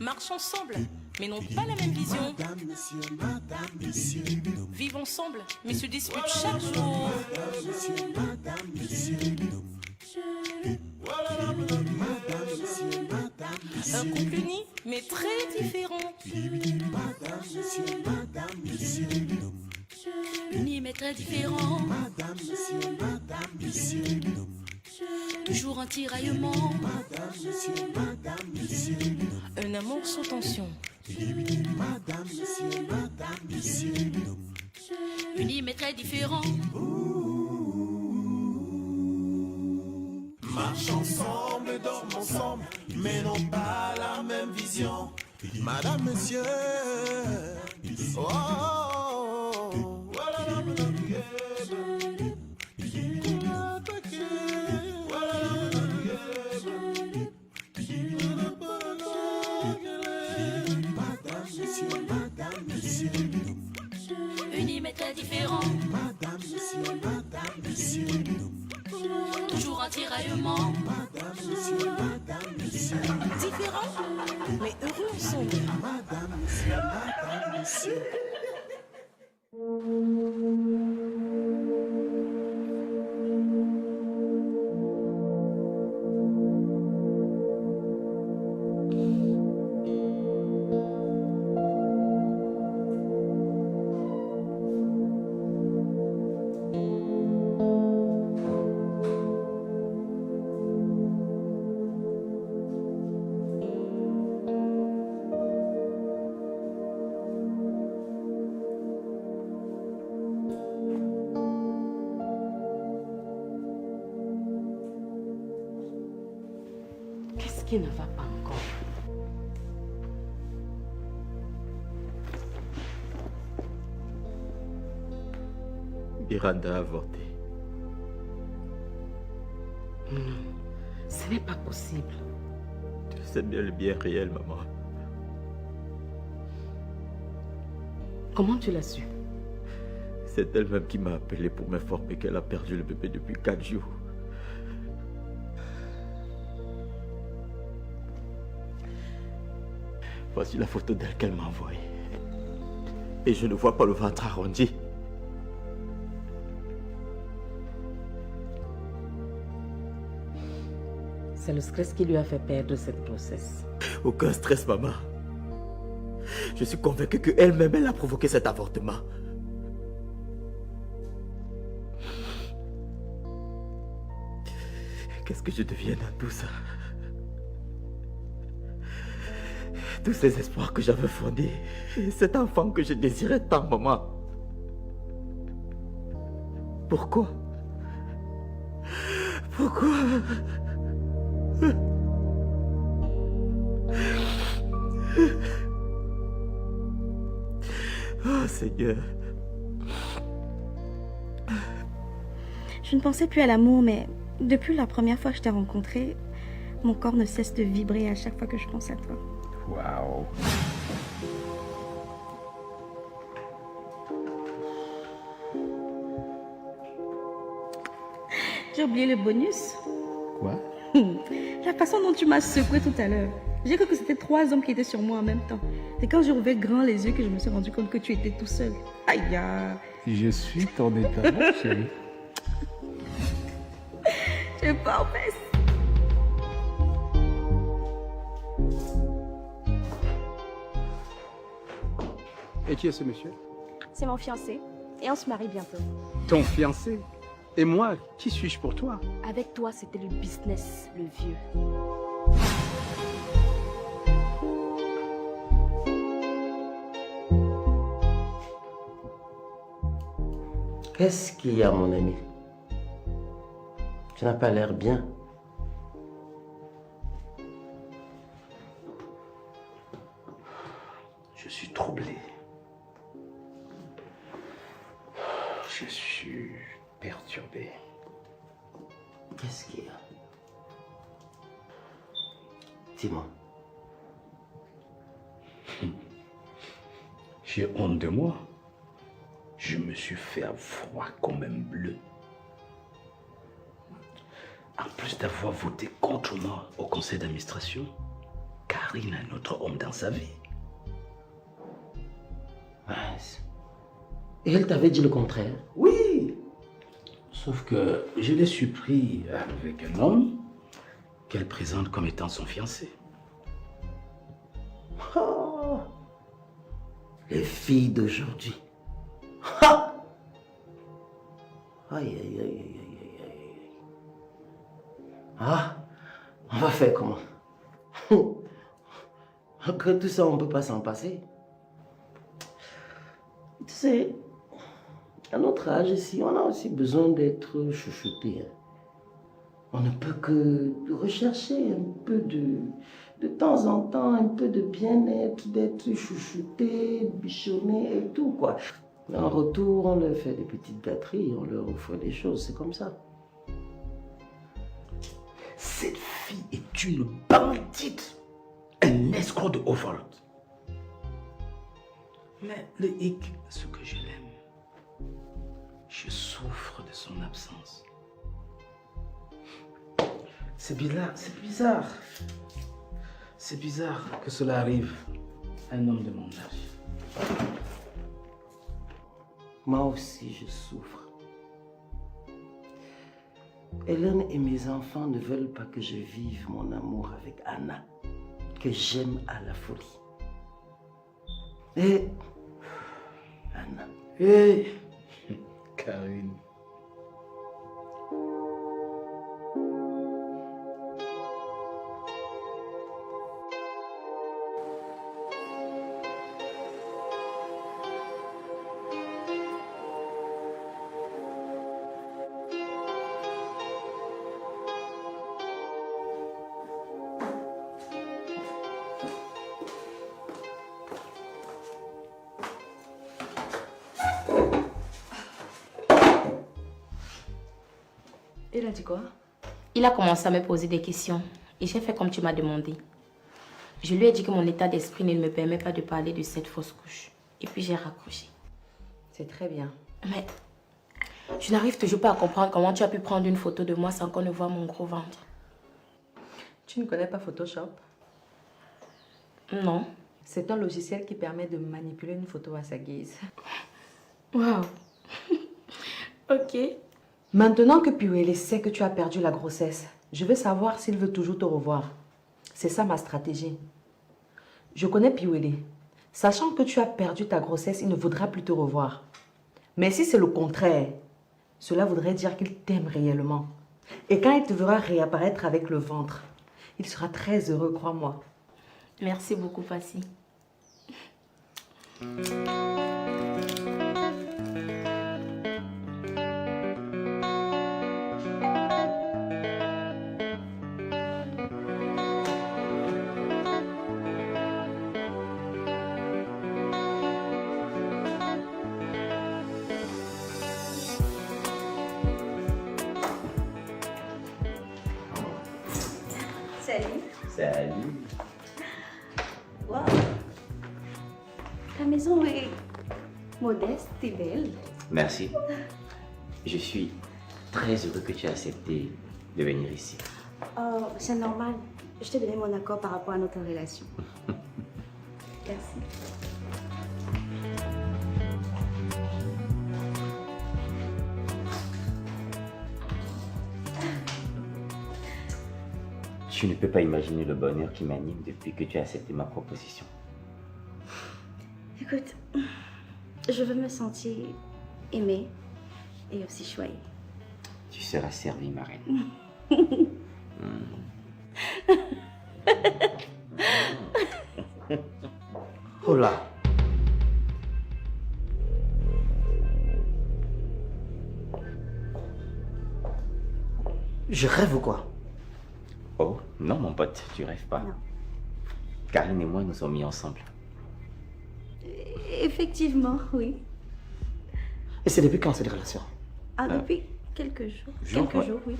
Marchent ensemble, mais n'ont pas la même vision. Vivent ensemble, mais se disputent chaque jour. Un couple uni, mais très différent. Uni, mais très différent. Toujours un tiraillement. Un amour sans tension. Unis mais très différents. Marchent ensemble, dorment ensemble, mais n'ont pas la même vision. Madame, monsieur. Oh, oh, oh, Unis mais très différents. Toujours un tiraillement. Différents, mais heureux ensemble. Qu'est-ce qui ne va pas encore? Miranda a avorté. Non, ce n'est pas possible. C'est bien réel, maman. Comment tu l'as su? C'est elle-même qui m'a appelé pour m'informer qu'elle a perdu le bébé depuis 4 jours. Voici la photo d'elle qu'elle m'a envoyée. Et je ne vois pas le ventre arrondi. C'est le stress qui lui a fait perdre cette grossesse. Aucun stress, maman. Je suis convaincu qu'elle-même, elle a provoqué cet avortement. Qu'est-ce que je deviens dans tout ça? Tous ces espoirs que j'avais fondés, et cet enfant que je désirais tant, maman. Pourquoi? Pourquoi? Oh Seigneur. Je ne pensais plus à l'amour, mais depuis la première fois que je t'ai rencontré, mon corps ne cesse de vibrer à chaque fois que je pense à toi. Waouh. J'ai oublié le bonus. Quoi? La façon dont tu m'as secoué tout à l'heure. J'ai cru que c'était 3 hommes qui étaient sur moi en même temps. C'est quand j'ai ouvert grand les yeux que je me suis rendu compte que tu étais tout seul. Aïe! Je suis ton état, mon chéri. Tu es pas en baisse. Et qui est ce monsieur? C'est mon fiancé. Et on se marie bientôt. Ton fiancé? Et moi, qui suis-je pour toi? Avec toi, c'était le business, le vieux. Qu'est-ce qu'il y a, mon ami? Tu n'as pas l'air bien. Je suis troublé. Je suis perturbé. Qu'est-ce qu'il y a? Dis-moi. J'ai honte de moi. Je me suis fait froid comme un bleu. En plus d'avoir voté contre moi au conseil d'administration, Karine a un autre homme dans sa vie. Mince. Et elle t'avait dit le contraire? Oui. Sauf que je l'ai surpris avec un homme qu'elle présente comme étant son fiancé. Oh. Les filles d'aujourd'hui. Ha! Aïe, aïe, aïe, aïe, aïe, aïe. Ah, on va faire comment? Que tout ça, on ne peut pas s'en passer. Tu sais, à notre âge ici, on a aussi besoin d'être chouchouté. Hein. On ne peut que rechercher un peu de temps en temps, un peu de bien-être, d'être chouchouté, bichonné et tout, quoi. En retour, on leur fait des petites gâteries, on leur offre des choses, c'est comme ça. Cette fille est une bandite, un escroc de Overlord. Mais le hic, ce que je l'aime, je souffre de son absence. C'est bizarre, c'est bizarre. C'est bizarre que cela arrive à un homme de mon âge. Moi aussi, je souffre. Hélène et mes enfants ne veulent pas que je vive mon amour avec Anna, que j'aime à la folie. Et Anna. Hé, Karine. Il a dit quoi? Il a commencé à me poser des questions et j'ai fait comme tu m'as demandé. Je lui ai dit que mon état d'esprit ne me permet pas de parler de cette fausse couche. Et puis j'ai raccroché. C'est très bien. Mais je n'arrive toujours pas à comprendre comment tu as pu prendre une photo de moi sans qu'on ne voit mon gros ventre. Tu ne connais pas Photoshop? Non. C'est un logiciel qui permet de manipuler une photo à sa guise. Waouh. Ok. Maintenant que Piwele sait que tu as perdu la grossesse, je veux savoir s'il veut toujours te revoir. C'est ça ma stratégie. Je connais Piwele. Sachant que tu as perdu ta grossesse, il ne voudra plus te revoir. Mais si c'est le contraire, cela voudrait dire qu'il t'aime réellement. Et quand il te verra réapparaître avec le ventre, il sera très heureux, crois-moi. Merci beaucoup, Passy. Salut. Wow. Ta maison est modeste et belle. Merci. Je suis très heureux que tu aies accepté de venir ici. Oh, c'est normal. Je t'ai donné mon accord par rapport à notre relation. Merci. Tu ne peux pas imaginer le bonheur qui m'anime depuis que tu as accepté ma proposition. Écoute, je veux me sentir aimée et aussi choyée. Tu seras servie, ma reine. Oh là. Je rêve ou quoi? Oh, non, mon pote, tu rêves pas. Non. Karine et moi nous sommes mis ensemble. Effectivement, oui. Et c'est depuis quand cette relation? Ah, depuis quelques jours. Quelques jours, oui.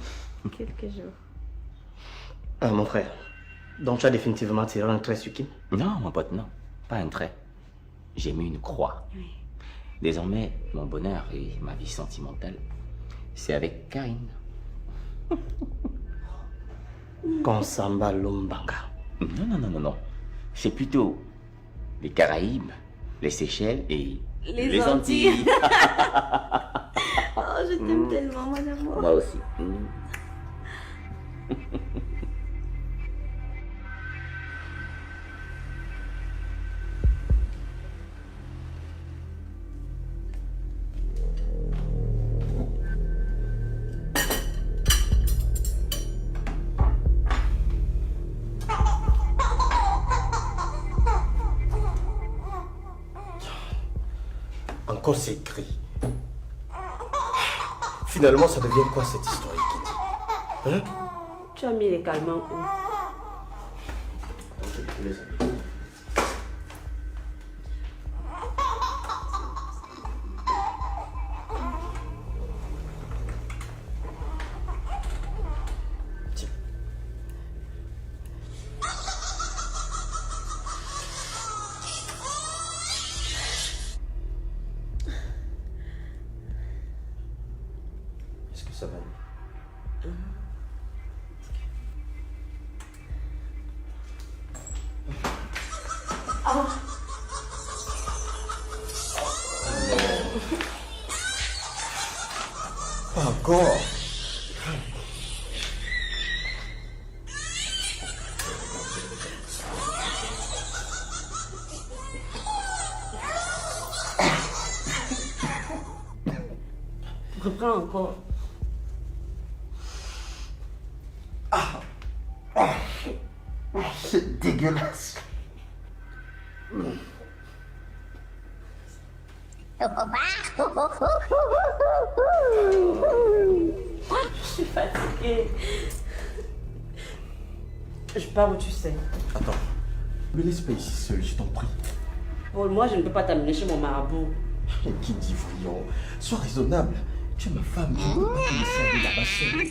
Quelques jours. Mon frère, donc tu as définitivement tiré un trait sur Kim? Non, mon pote, non. Pas un trait. J'ai mis une croix. Oui. Désormais, mon bonheur et ma vie sentimentale, c'est avec Karine. Konsamba Lumbanga. Non. C'est plutôt les Caraïbes, les Seychelles et les Antilles. Oh, je t'aime tellement, mon amour. Moi aussi. Encore ces cris. Finalement, ça devient quoi cette histoire, Kitty? Hein? Tu as mis les calmants où? Est-ce que ça va? Pas encore. Reprends encore. C'est dégueulasse. Je suis fatiguée. Je pars où tu sais. Attends, me laisse pas ici seul, je t'en prie. Pour moi, je ne peux pas t'amener chez mon marabout. Qui dit voyons? Sois raisonnable. Tu es ma femme, je ne peux pas te laisser aller là-bas seule.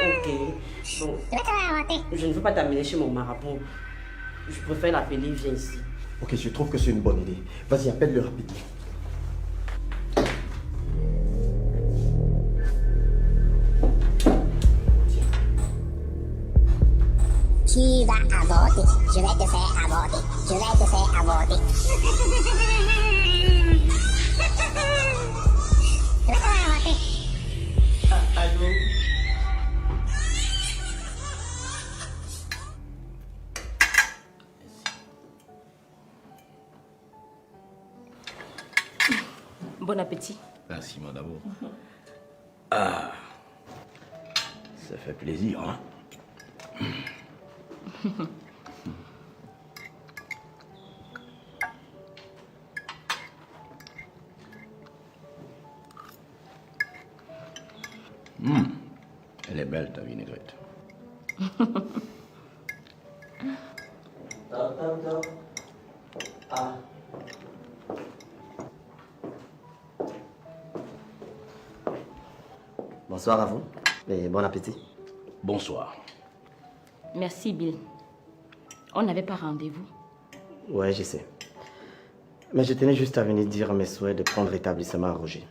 Ok. Bon. Je ne veux pas t'amener chez mon marabout. Je préfère l'appeler, viens ici. Ok, je trouve que c'est une bonne idée. Vas-y, appelle-le rapidement. Tu vas avorter. Je vais te faire avorter. Je vais te faire avorter. Je vais te faire avorter. Allô? Bon appétit. Merci, mon amour. Ah, ça fait plaisir, hein? Elle est belle, ta vinaigrette. Ah. Bonsoir à vous et bon appétit. Bonsoir. Merci, Bill. On n'avait pas rendez-vous. Ouais, je sais. Mais je tenais juste à venir dire mes souhaits de prendre établissement à Roger.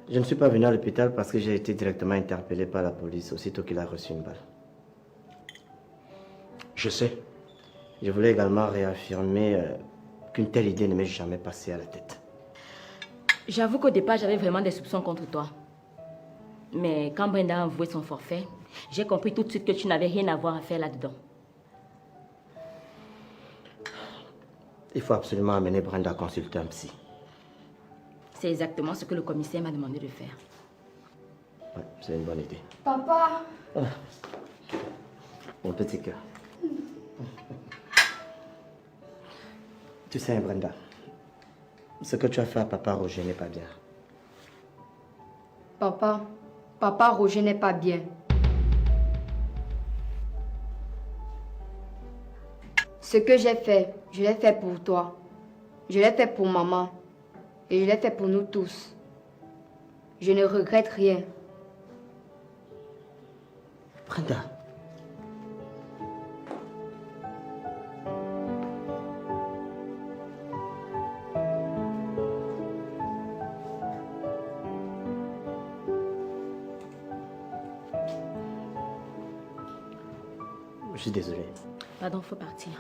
Je ne suis pas venu à l'hôpital parce que j'ai été directement interpellé par la police aussitôt qu'il a reçu une balle. Je sais. Je voulais également réaffirmer qu'une telle idée ne m'est jamais passée à la tête. J'avoue qu'au départ, j'avais vraiment des soupçons contre toi. Mais quand Brenda a avoué son forfait, j'ai compris tout de suite que tu n'avais rien à voir à faire là-dedans. Il faut absolument amener Brenda consulter un psy. C'est exactement ce que le commissaire m'a demandé de faire. Ouais, c'est une bonne idée. Papa. Ah. Mon petit cœur. Tu sais, Brenda, ce que tu as fait à papa Roger n'est pas bien. Papa Roger n'est pas bien. Ce que j'ai fait, je l'ai fait pour toi. Je l'ai fait pour maman. Et je l'ai fait pour nous tous. Je ne regrette rien. Brenda. Je suis désolé. Pardon, faut partir.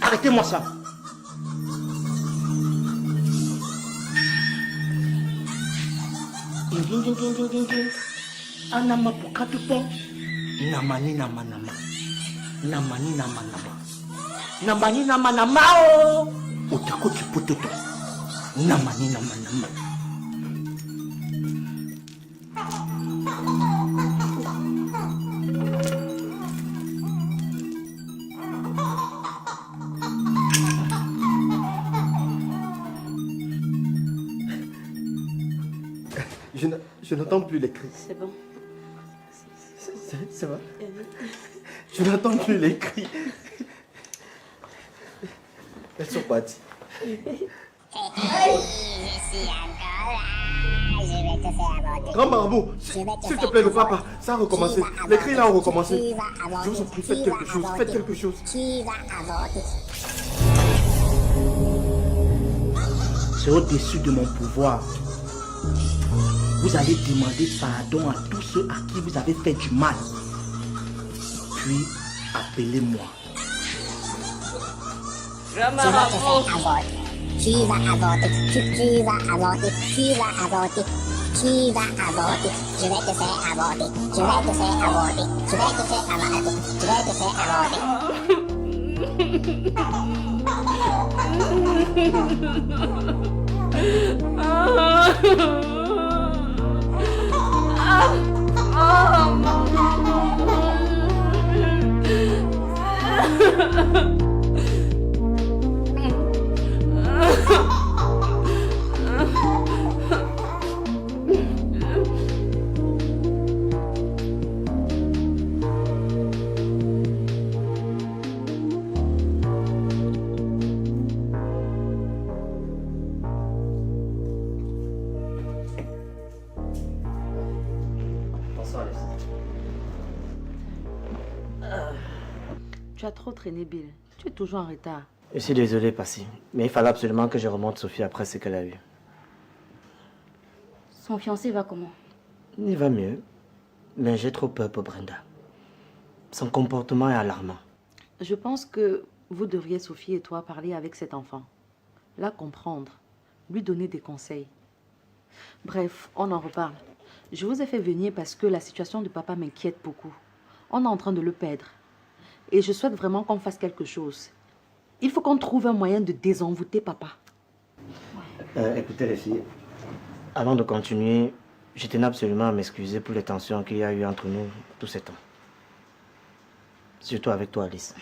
Arrêtez-moi ça. Anama pokatupo. Namani nama nama. Namani nama nama. Namani nama nama o. Utakuti pututo. Namani nama nama. Je n'entends plus les cris. C'est bon. C'est vrai. Je n'entends plus les cris. Elles sont parties. Grand marabout, s'il te plaît, ne pars pas. Ça a recommencé. Les cris là ont recommencé. Je vous en prie, faites quelque chose. Faites quelque chose. C'est au-dessus de mon pouvoir. Vous allez demander pardon à tous ceux à qui vous avez fait du mal. Puis, appelez-moi. Qui va avorter? Qui va avorter? Qui va avorter? Qui va avorter? Qui va avorter? Je vais te faire avorter. Je vais te faire avorter. Je vais te faire avorter. Je vais te faire avorter. Tu as trop traîné, Bill. Tu es toujours en retard. Je suis désolé, Passy. Mais il fallait absolument que je remonte Sophie après ce qu'elle a eu. Son fiancé va comment? Il va mieux. Mais j'ai trop peur pour Brenda. Son comportement est alarmant. Je pense que vous devriez, Sophie et toi, parler avec cet enfant. La comprendre. Lui donner des conseils. Bref, on en reparle. Je vous ai fait venir parce que la situation de papa m'inquiète beaucoup. On est en train de le perdre. Et je souhaite vraiment qu'on fasse quelque chose. Il faut qu'on trouve un moyen de désenvoûter papa. Écoutez les filles, avant de continuer, je tenais absolument à m'excuser pour les tensions qu'il y a eu entre nous tout ce temps. Surtout avec toi, Alice.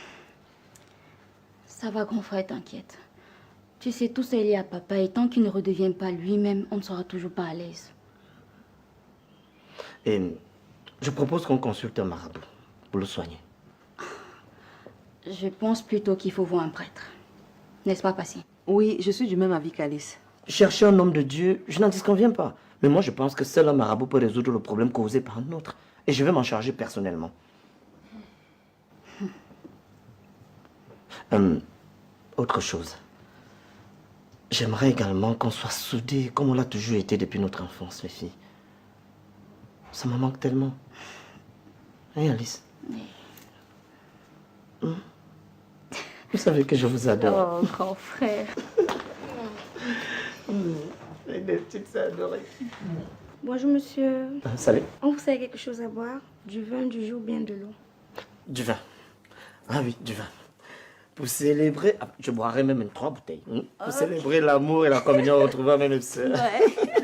Ça va, grand frère, t'inquiète. Tu sais, tout ça est lié à papa et tant qu'il ne redevient pas lui-même, on ne sera toujours pas à l'aise. Et je propose qu'on consulte un marabout pour le soigner. Je pense plutôt qu'il faut voir un prêtre. N'est-ce pas, Passy? Oui, je suis du même avis qu'Alice. Chercher un homme de Dieu, je n'en disconviens pas. Mais moi, je pense que seul un marabout peut résoudre le problème causé par un autre. Et je vais m'en charger personnellement. Autre chose. J'aimerais également qu'on soit soudés comme on l'a toujours été depuis notre enfance, les filles. Ça me manque tellement. Hein, Alice? Oui. Vous savez que je vous adore. Oh, grand frère. Les petites adorées. Bonjour, monsieur. Salut. On vous sert quelque chose à boire? Du vin, du jus ou bien de l'eau? Du vin. Ah oui, du vin. Pour célébrer... je boirai même 3 bouteilles. Pour célébrer l'amour et la communion retrouvée à mes sœurs. Ouais.